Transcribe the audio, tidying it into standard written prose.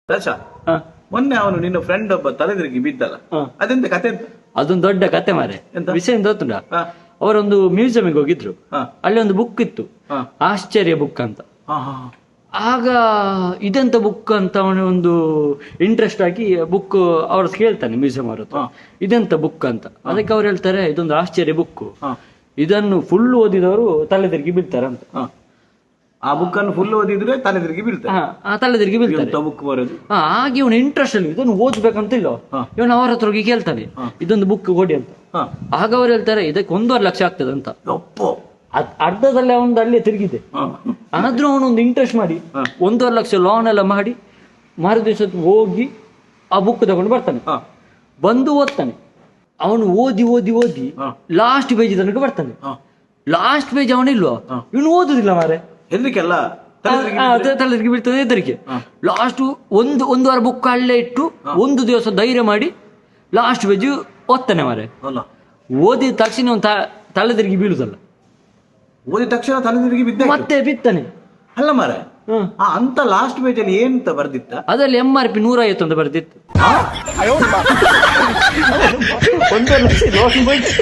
ರಚ ಮೊನ್ನೆ ಅವನು ನಿನ್ನ ಫ್ರೆಂಡ್ ಒಬ್ಬ ತಲೆದಿರುಗಿ ಬಿದ್ದಲ್ಲ, ಅದೆಂತ ಕತೆ ಎಂತ? ಅದೊಂದು ದೊಡ್ಡ ಕತೆ ಮಾರೆ. ಎಂತ? ವಿಷಯ ಎಂತ ಗೊತ್ತುಂಟಾ? ಹಾ. ಅವರೊಂದು ಮ್ಯೂಸಿಯಂಗೆ ಹೋಗಿದ್ರು. ಹಾ. ಅಲ್ಲಿ ಒಂದು ಬುಕ್ ಇತ್ತು, ಹಾ. ಆಶ್ಚರ್ಯ ಬುಕ್ ಅಂತ. ಹಾ, ಹಾ, ಆಗ ಇದೆಂತ ಬುಕ್ ಅಂತ ಅವನ ಒಂದು ಇಂಟ್ರೆಸ್ಟ್ ಆಗಿ ಬುಕ್ ಅವ್ರ ಕೇಳ್ತಾನೆ ಮ್ಯೂಸಿಯಂ ಅವ್ರ ಹತ್ರ, ಹಾ. ಇದೆಂತ ಬುಕ್ ಅಂತ. ಅದಕ್ಕೆ ಅವ್ರು ಹೇಳ್ತಾರೆ ಇದೊಂದು ಆಶ್ಚರ್ಯ ಬುಕ್, ಹಾ. ಇದನ್ನು ಫುಲ್ ಓದಿದವರು ತಲೆ ತಿರುಗಿ ಬೀಳ್ತಾರೆ ಅಂತ. ಹಾ. ಆ ಬುಕ್ ಅನ್ನು ಫುಲ್ ಓದಿದ್ರೆ ತಲೆದಿರುಗಿ ಬೀಳ್ತಾರೆ. ಆ ತಲೆ ತಿರುಗಿ ಬೀಳ್ತಾರೆ. ಎಂತ ಬುಕ್ ಬರೋದು? ಹಾಗೆ ಇವನು ಇಂಟ್ರೆಸ್ಟ್ ಅಲ್ಲಿ ಇದನ್ನು ಓದ್ಬೇಕಂತ ಇಲ್ಲ, ಹಾ. ಇವನು ಅವರ ಹತ್ರ ಹೋಗಿ ಕೇಳ್ತಾನೆ ಇದೊಂದು ಬುಕ್ ಕೊಡಿ ಅಂತ. ಹಾ. ಆಗ ಅವ್ರು ಹೇಳ್ತಾರೆ ಇದಕ್ಕೆ 1.5 ಲಕ್ಷ ಆಗ್ತದೆ ಅಂತ. ಒಪ್ಪೋ. ಅರ್ಧದಲ್ಲಿ ಅವನು ಅಲ್ಲೇ ತಿರುಗಿದೆ. ಹಾ. ಆದ್ರೂ ಅವನೊಂದು ಇಂಟ್ರೆಸ್ಟ್ ಮಾಡಿ ಹಾ. 1.5 ಲಕ್ಷ ಲೋನ್ ಎಲ್ಲ ಮಾಡಿ ಮಾರು ದಿವಸ ಹೋಗಿ ಆ ಬುಕ್ ತಗೊಂಡು ಬರ್ತಾನೆ. ಹಾ. ಬಂದು ಓದ್ತಾನೆ. ಅವನು ಓದಿ ಓದಿ ಓದಿ ಹಾ. ಲಾಸ್ಟ್ ಪೇಜ್ ತನಕ ಬರ್ತಾನೆ. ಹಾ. ಲಾಸ್ಟ್ ಪೇಜ್ ಅವನಿಲ್ವಾ, ಹಾ. ಇವನು ಓದುದಿಲ್ಲ ಮಾರೆ. ಹೆದರಿಕೆಲ್ಲ ತಲೆದಿರುಗಿ ಬಿದ್ರೆ? ತಲೆದಿರುಗಿ ಬೀಳ್ತದೆ ಹೆದರಿಕೆ. ಹಾ. ಲಾಸ್ಟ್ ಒಂದು ವಾರ ಬುಕ್ ಅಲ್ಲೇ ಇಟ್ಟು ಒಂದು ದಿವಸ ಧೈರ್ಯ ಮಾಡಿ ಲಾಸ್ಟ್ ಪೇಜ್ ಓದ್ತಾನೆ ಮಾರೆ. ಅಲ್ಲ, ಓದಿದ ತಕ್ಷಣ ಅವನು ತಲೆ ತಿರುಗಿ ಬೀಳುದಲ್ಲ, ಓದಿದ ತಕ್ಷಣ ತಲೆದಿರುಗಿ ಬಿದ್ದೆ. ಮತ್ತೆ ಬಿತ್ತಾನೆ. ಅಲ್ಲ ಮಾರೆ, ಹ್ಮ್. ಅಂತ ಲಾಸ್ಟ್ ಪೇಜ್ ಅಲ್ಲಿ ಏನಂತ ಬರ್ದಿತ್ತ? ಅದರಲ್ಲಿ MRP 150 ಅಂತ ಬರ್ದಿತ್ತು. 1.5 ಲಕ್ಷ loan ಬಂತು.